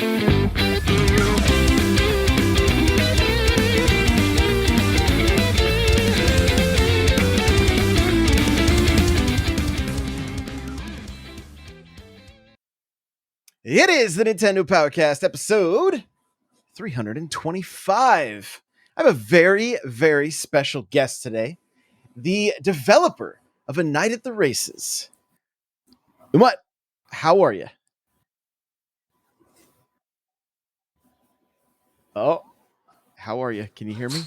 It is the Nintendopodcast episode 325. I have a very, very special guest today, the developer of A Night at the Races. Umut, how are you? Oh, how are you? Can you hear me?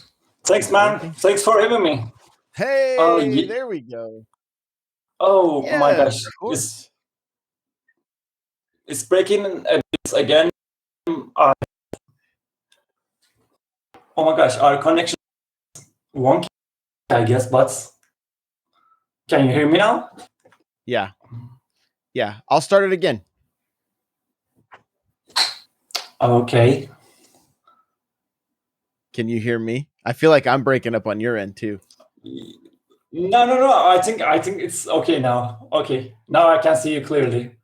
Thanks, man. Thanks for having me. Hey, there we go. Oh, Yeah, my gosh. of course. It's breaking a bit again. Oh my gosh, our connection is wonky, I guess, but can you hear me now? Yeah. I'll start it again. Okay. Can you hear me? I feel like I'm breaking up on your end too. No. I think it's okay now. Okay, now I can see you clearly.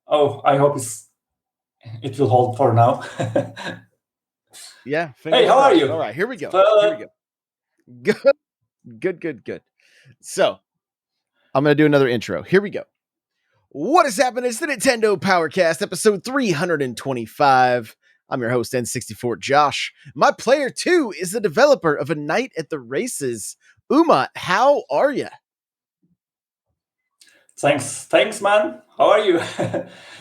Oh, I hope it will hold for now. Yeah. Hey, how are you? All right, here we go. Good. So, I'm going to do another intro. Here we go. What is happening? It's the Nintendo Powercast, episode 325. I'm your host, N64 Josh. My player, too, is the developer of A Night at the Races. Umut, how are you? Thanks, man. How are you?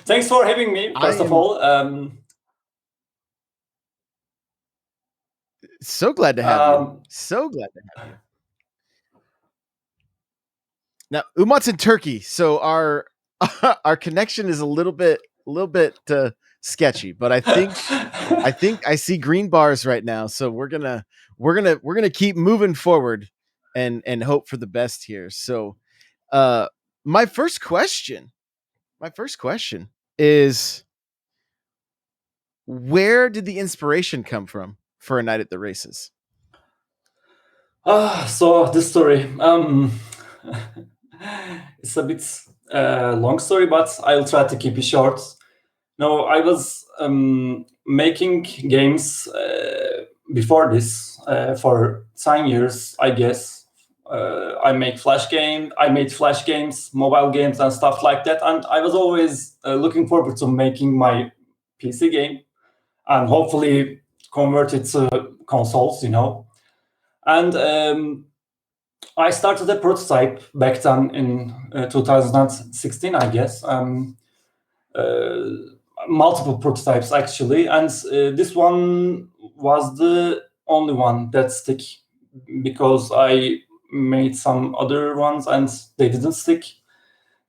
Thanks for having me, first of all. So glad to have you. Now, Umut's in Turkey, so our connection is a little bit sketchy, but I think I see green bars right now, so we're gonna keep moving forward and hope for the best here. So, my first question is, where did the inspiration come from for A Night at the Races? So this story, it's a bit long story, but I'll try to keep it short. No, I was making games before this for 10 years, I guess. I made flash games, mobile games, and stuff like that. And I was always looking forward to making my PC game and hopefully convert it to consoles, And I started a prototype back then in 2016, I guess. Multiple prototypes, actually. And this one was the only one that stick because I made some other ones and they didn't stick.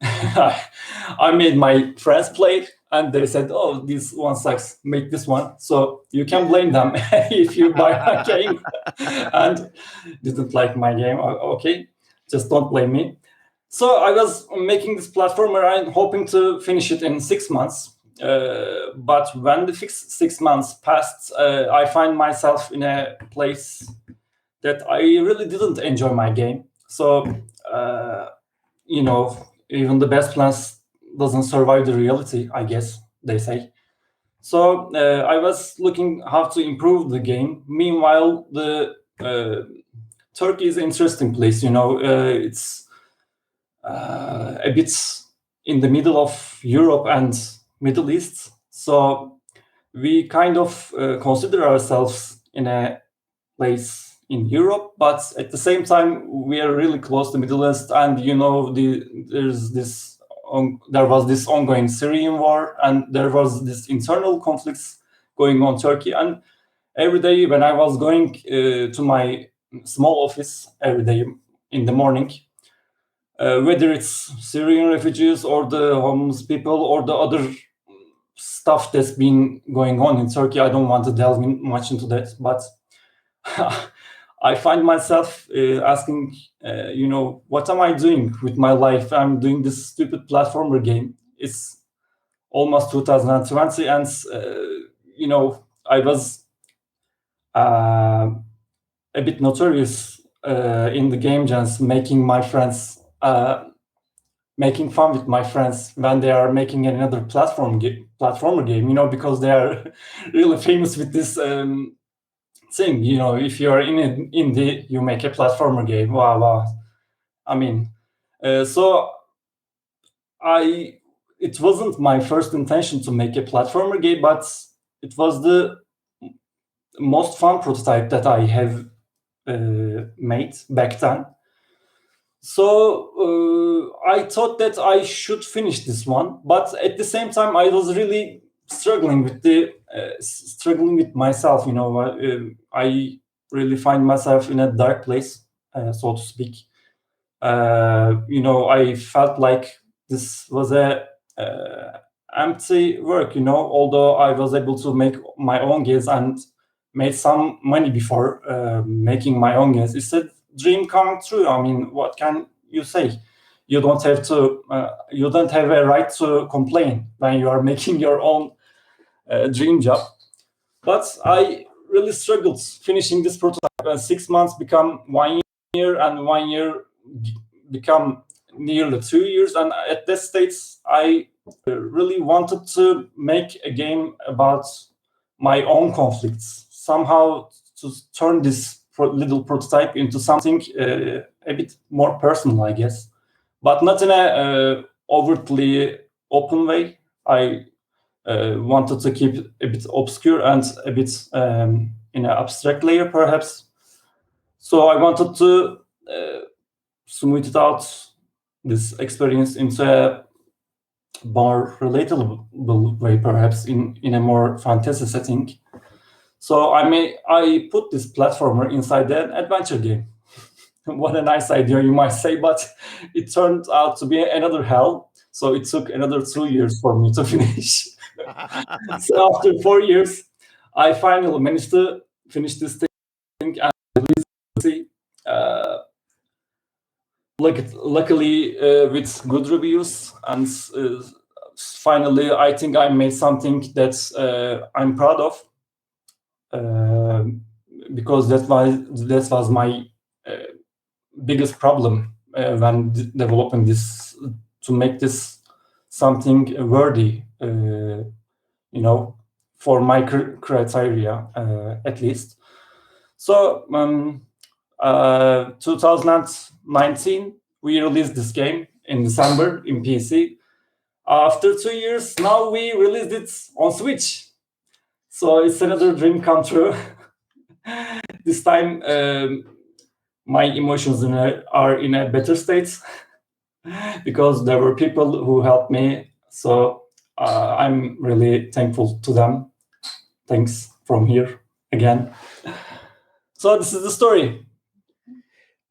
I made my friends play and they said, oh, this one sucks, make this one. So you can blame them if you buy my game and didn't like my game. Okay, just don't blame me. So I was making this platformer and hoping to finish it in 6 months. But when the 6 months passed, I find myself in a place that I really didn't enjoy my game. So, even the best plans doesn't survive the reality, I guess they say. So I was looking how to improve the game. Meanwhile, the Turkey is an interesting place. It's a bit in the middle of Europe and Middle East. So we kind of consider ourselves in a place in Europe, but at the same time we are really close to Middle East, and there was this ongoing Syrian war, and there was this internal conflicts going on Turkey. And every day when I was going to my small office every day in the morning, whether it's Syrian refugees or the homeless people or the other stuff that's been going on in Turkey, I don't want to delve much into that, but I find myself asking, what am I doing with my life? I'm doing this stupid platformer game. It's almost 2020, and I was a bit notorious in the game jams, making my friends making fun with my friends when they are making another platformer game, because they are really famous with this thing. If you are in indie, you make a platformer game. Wow, wow. I mean, so I it wasn't my first intention to make a platformer game, but it was the most fun prototype that I have made back then. So I thought that I should finish this one, but at the same time, I was really struggling with myself. I really find myself in a dark place, so to speak. I felt like this was a empty work. Although I was able to make my own games and made some money before making my own games, it's a dream come true. I mean, what can you say? You don't have to. You don't have a right to complain when you are making your own dream job. But I really struggled finishing this prototype. 6 months become 1 year, and 1 year become nearly 2 years. And at this stage, I really wanted to make a game about my own conflicts, somehow to turn this little prototype into something a bit more personal, I guess, but not in a overtly open way. I wanted to keep it a bit obscure and a bit in an abstract layer, perhaps. So I wanted to smooth it out, this experience, into a more relatable way, perhaps in a more fantasy setting. So I put this platformer inside an adventure game. What a nice idea, you might say, but it turned out to be another hell. So it took another 2 years for me to finish. So after 4 years, I finally managed to finish this thing and see. Uh, luckily, with good reviews, and finally, I think I made something that I'm proud of, because that was my biggest problem when developing this, to make this something worthy, for my criteria, at least. So 2019, we released this game in December in PC. After 2 years, now we released it on Switch. So it's another dream come true. This time, my emotions are in a better state because there were people who helped me. So I'm really thankful to them. Thanks from here again. So this is the story.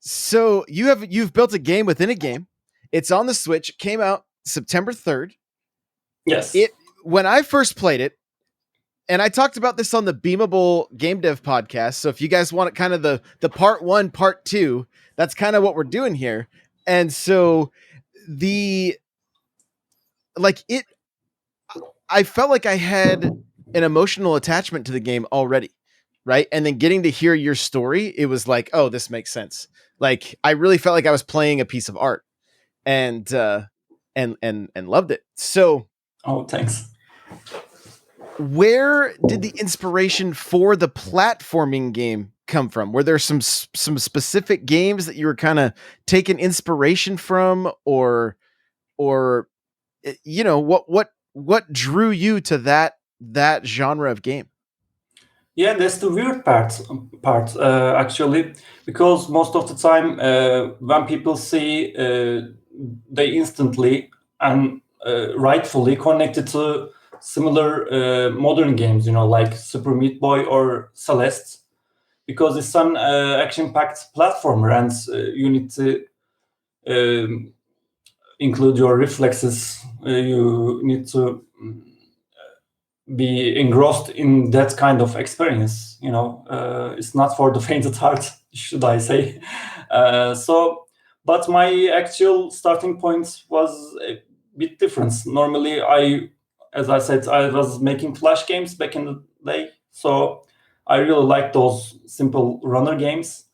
So you've built a game within a game. It's on the Switch. It came out September 3rd. Yes. When I first played it, and I talked about this on the Beamable Game Dev podcast. So if you guys want kind of the part 1, part 2, that's kind of what we're doing here. And so I felt like I had an emotional attachment to the game already, right? And then getting to hear your story, it was like, oh, this makes sense. Like I really felt like I was playing a piece of art, and loved it. So, oh, thanks. Where did the inspiration for the platforming game come from? Were there some specific games that you were kind of taking inspiration from, or what drew you to that genre of game? Yeah, that's the weird part, actually, because most of the time when people see, they instantly and rightfully connected to similar modern games, like Super Meat Boy or Celeste, because it's an action-packed platformer, and you need to include your reflexes. You need to be engrossed in that kind of experience. It's not for the faint at heart, should I say. But my actual starting point was a bit different. Normally, as I said, I was making Flash games back in the day, so I really like those simple runner games.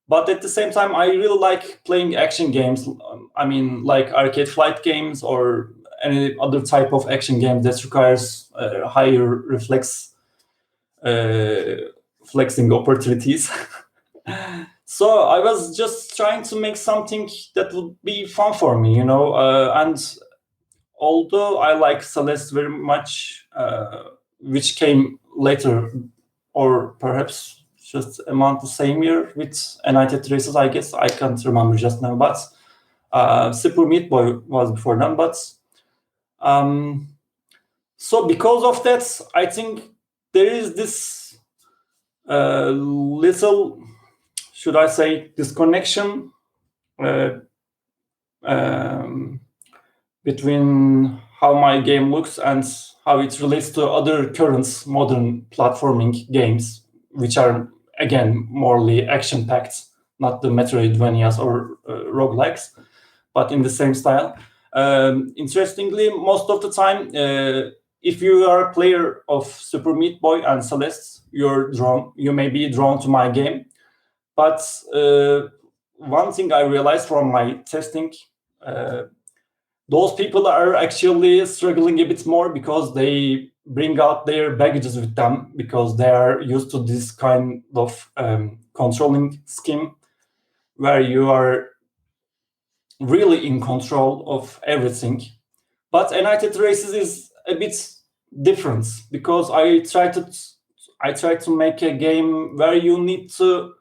But at the same time, I really like playing action games. I mean, like arcade flight games or any other type of action game that requires higher reflex flexing opportunities. So I was just trying to make something that would be fun for me, and although I like Celeste very much, which came later, or perhaps just around the same year with anightattheraces, I guess. I can't remember just now, but Super Meat Boy was before them. But so because of that, I think there is this little, should I say, disconnection um, between how my game looks and how it relates to other current modern platforming games, which are again morely action packed, not the Metroidvanias or roguelikes, but in the same style. Interestingly, most of the time, if you are a player of Super Meat Boy and Celeste, you may be drawn to my game. But one thing I realized from my testing, those people are actually struggling a bit more because they bring out their baggages with them because they are used to this kind of controlling scheme where you are really in control of everything. But anightattheraces is a bit different because I try to make a game where you need to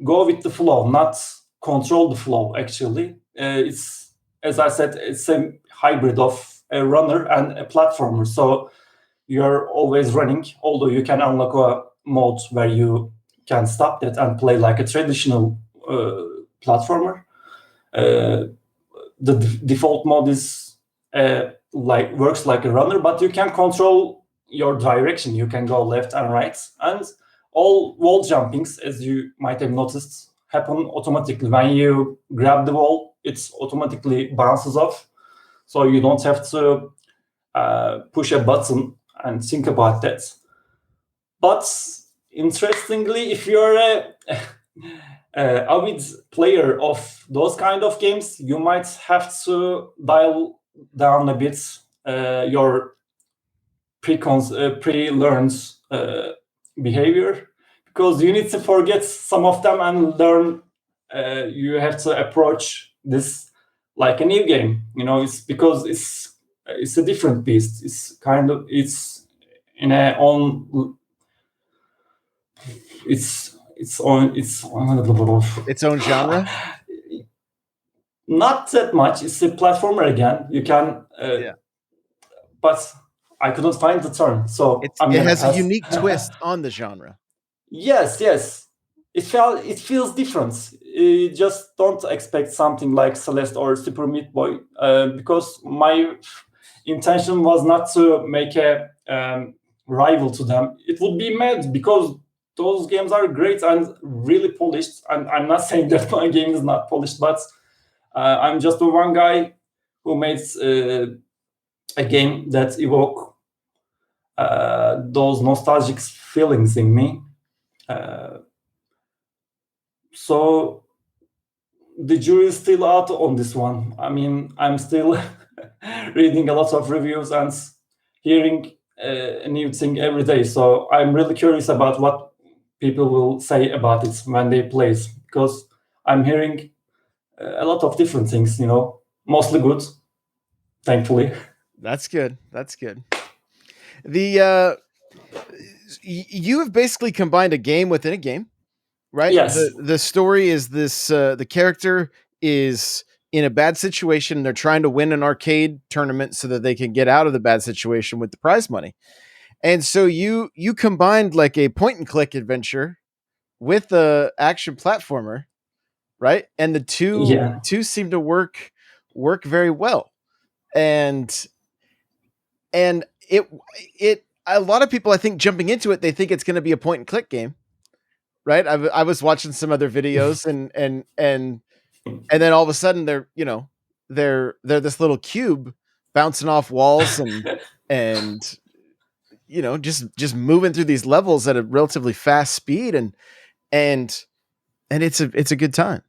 go with the flow, not control the flow. Actually, it's, as I said, it's a hybrid of a runner and a platformer. So you're always running, although you can unlock a mode where you can stop that and play like a traditional platformer. The default mode is like works like a runner, but you can control your direction. You can go left and right, and all wall jumpings, as you might have noticed, happen automatically. When you grab the wall, it automatically bounces off, so you don't have to push a button and think about that. But interestingly, if you're a avid player of those kind of games, you might have to dial down a bit your pre-learned behavior, because you need to forget some of them and learn. You have to approach this like a new game. It's because it's a different beast. It's in a own. It's on Its own genre. not that much. It's a platformer again. You can, Yeah. but I couldn't find the term, so I'm It gonna has a pass. unique twist on the genre. Yes, yes. It feels different. You just don't expect something like Celeste or Super Meat Boy, because my intention was not to make a rival to them. It would be mad because those games are great and really polished. And I'm not saying that my game is not polished, but I'm just the one guy who made a game that evoke those nostalgic feelings in me. So the jury is still out on this one. I mean, I'm still reading a lot of reviews and hearing a new thing every day. So I'm really curious about what people will say about it when they play it, because I'm hearing a lot of different things, mostly good, thankfully. That's good. That's good. The you have basically combined a game within a game, right? Yes. The story is this: the character is in a bad situation. They're trying to win an arcade tournament so that they can get out of the bad situation with the prize money. And so you combined like a point and click adventure with the action platformer, right? And the Yeah. two seem to work very well. And it a lot of people, I think, jumping into it, they think it's going to be a point and click game, right? I was watching some other videos, and then all of a sudden they're this little cube bouncing off walls and just moving through these levels at a relatively fast speed, and and it's a good time.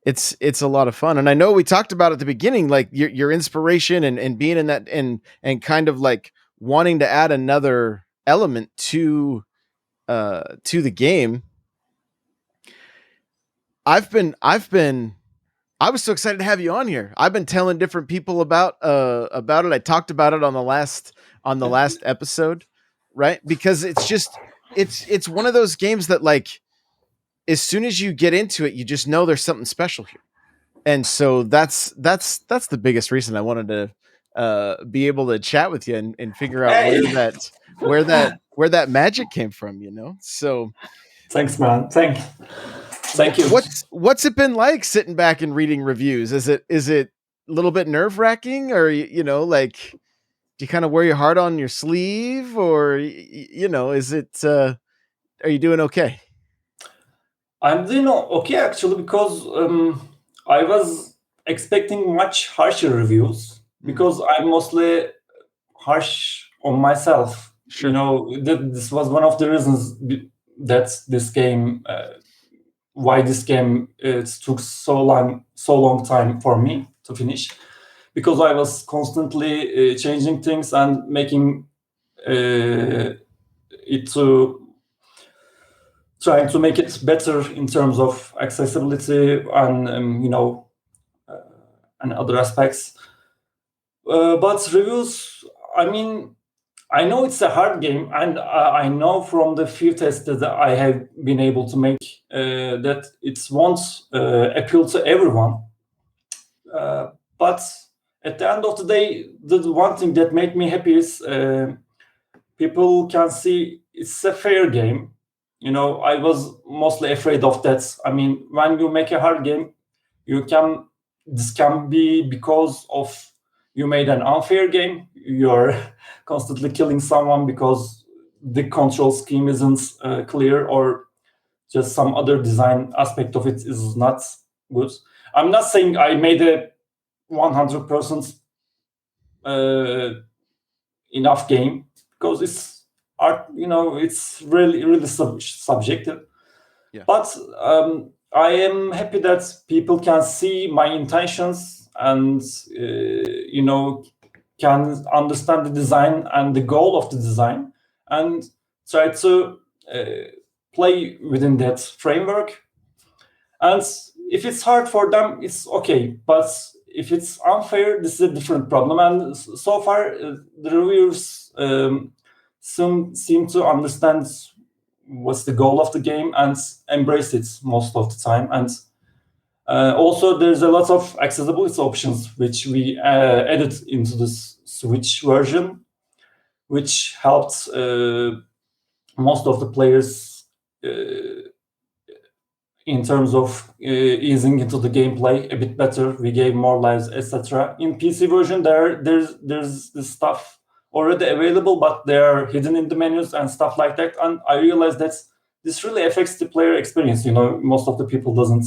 It's a lot of fun, and I know we talked about at the beginning, like your inspiration and being in that and kind of like wanting to add another element to the game. I've been I was so excited to have you on here. I've been telling different people about it. I talked about it on the last episode, right? Because it's just it's one of those games that, like, as soon as you get into it, you just know there's something special here. And so that's the biggest reason I wanted to be able to chat with you and figure out Hey, where that magic came from, you know? So thanks, man. Thank you. what's it been like sitting back and reading reviews? Is it a little bit nerve wracking, or you know, like, do you kind of wear your heart on your sleeve, or you know, is it? Are you doing okay? I'm doing okay actually because I was expecting much harsher reviews Mm, because I'm mostly harsh on myself. You sure. know, this was one of the reasons that this game, why this game it took so long time for me to finish, because I was constantly changing things and making it to trying to make it better in terms of accessibility and and other aspects. But reviews, I mean, I know it's a hard game, and I know from the few tests that I have been able to make that it won't appeal to everyone. But at the end of the day, the one thing that made me happy is people can see it's a fair game. You know, I was mostly afraid of that. I mean, when you make a hard game, you can this can be because of you made an unfair game. You're constantly killing someone because the control scheme isn't clear, or just some other design aspect of it is not good. I'm not saying I made a 100% uh, enough game, because it's art. You know, it's really subjective. Yeah. But I am happy that people can see my intentions and can understand the design and the goal of the design, and try to uh, play within that framework. And if it's hard for them, it's okay. But if it's unfair, this is a different problem. And so far, the reviewers seem to understand what's the goal of the game and embrace it most of the time. And also, there's a lot of accessibility options which we added into this Switch version, which helped most of the players in terms of easing into the gameplay a bit better. We gave more lives, etc. In PC version, there's this stuff already available, but they are hidden in the menus and stuff like that. And I realized that this really affects the player experience. You know, most of the people doesn't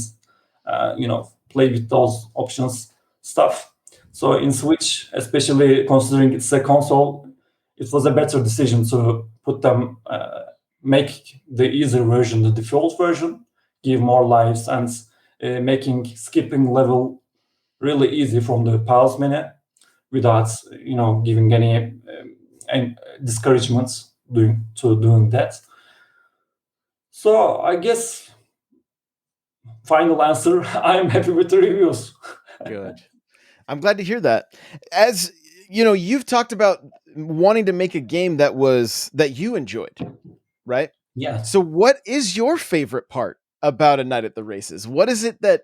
play with those options stuff. So in Switch, especially considering it's a console, it was a better decision to put them make the easier version the default version, give more lives, and making skipping level really easy from the pause menu without giving any discouragements doing that. So I guess final answer, I'm happy with the reviews. Good. I'm glad to hear that. As you know, you've talked about wanting to make a game that you enjoyed, right? Yeah. So what is your favorite part about A Night at the Races? What is it that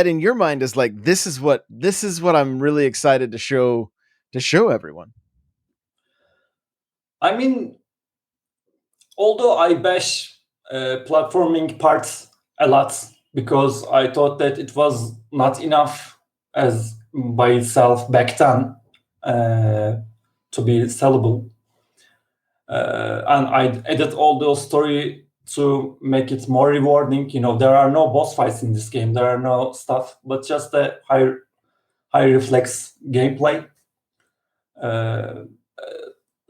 in your mind is like, this is what I'm really excited to show everyone? I mean, although I bash platforming parts a lot because I thought that it was not enough as by itself back then to be sellable, and I added all those story to make it more rewarding. You know, there are no boss fights in this game, there are no stuff, but just a high reflex gameplay. Uh,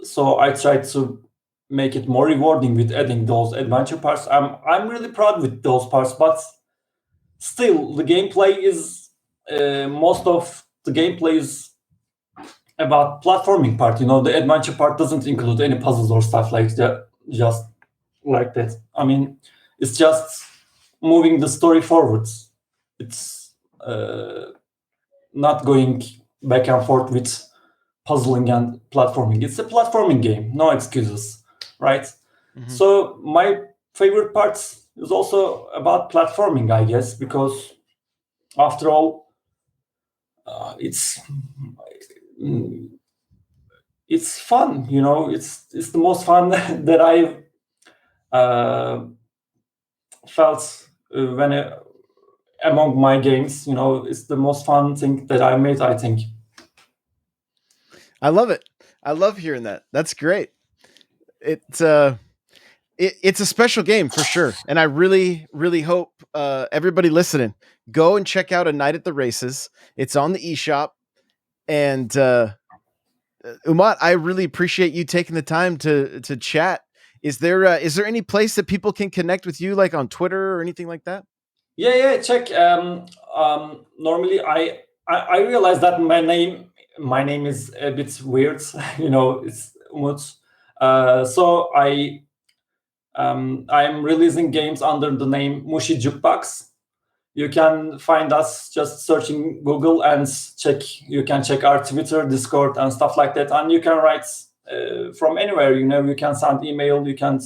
so I tried to make it more rewarding with adding those adventure parts. I'm really proud with those parts, but still the gameplay is most of the gameplay is about platforming part. The adventure part doesn't include any puzzles or stuff like that. Just like that. I mean, it's just moving the story forwards. It's not going back and forth with puzzling and platforming. It's a platforming game, no excuses, right? Mm-hmm. So my favorite part is also about platforming, I guess, because after all, it's fun. It's the most fun that I felt among my games. It's the most fun thing that I made, I think. I love it. I love hearing that. That's great. It's it's a special game for sure, and I really, really hope everybody listening go and check out A Night at the Races. It's on the eShop, and Umut, I really appreciate you taking the time to chat. Is there any place that people can connect with you, like on Twitter or anything like that? Yeah. Check. Normally, I realize that my name is a bit weird. It's Umut. So I'm releasing games under the name Mushi Jukebox. You can find us just searching Google and check. You can check our Twitter, Discord, and stuff like that. And you can write from anywhere. You can send email. You can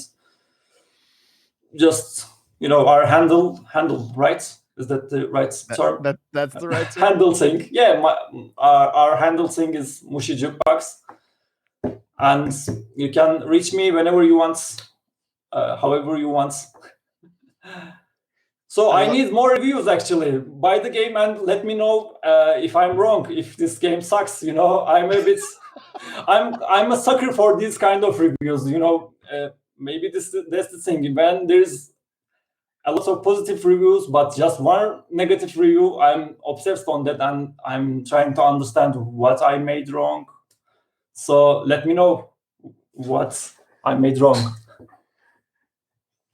just our handle, right? Is that the right term? That's the right term. Handle thing. Yeah, our handle thing is Mushi Jukebox, and you can reach me whenever you want, however you want. So I need more reviews actually. Buy the game and let me know if I'm wrong. If this game sucks, I'm a bit. I'm a sucker for these kind of reviews. Maybe that's the thing. When there's a lot of positive reviews, but just one negative review, I'm obsessed on that, and I'm trying to understand what I made wrong. So let me know what I made wrong.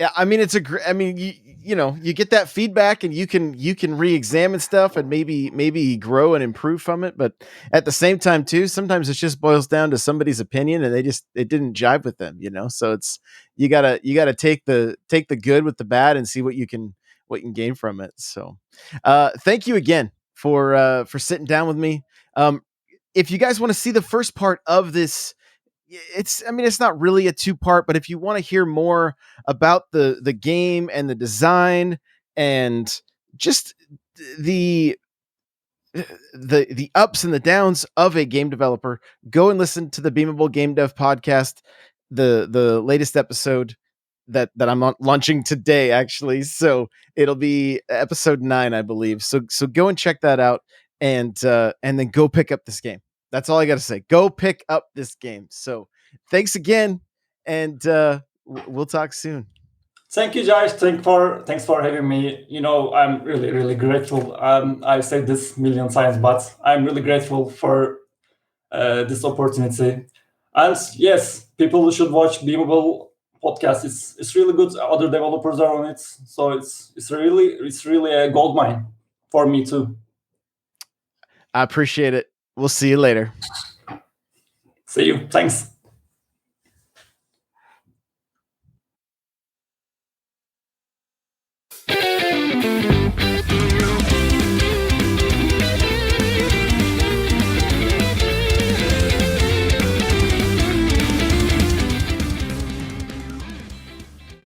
Yeah, I mean it's I mean you get that feedback and you can re-examine stuff and maybe grow and improve from it, but at the same time too, sometimes it just boils down to somebody's opinion and it didn't jive with them, so it's you gotta take the good with the bad and see what you can gain from it. So thank you again for sitting down with me. If you guys want to see the first part of this, it's not really a two-part, but if you want to hear more about the game and the design and just the the ups and the downs of a game developer, go and listen to the Beamable Game Dev podcast, the latest episode that I'm launching today, actually. So it'll be episode 9, I believe. So go and check that out, and then go pick up this game. That's all I got to say. Go pick up this game. So thanks again, and we'll talk soon. Thank you, Josh. Thanks for having me. I'm really, really grateful. I've said this million times, but I'm really grateful for this opportunity. And yes, people should watch Beamable podcast. It's really good. Other developers are on it, so it's really a gold mine for me too. I appreciate it. We'll see you later. See you. Thanks.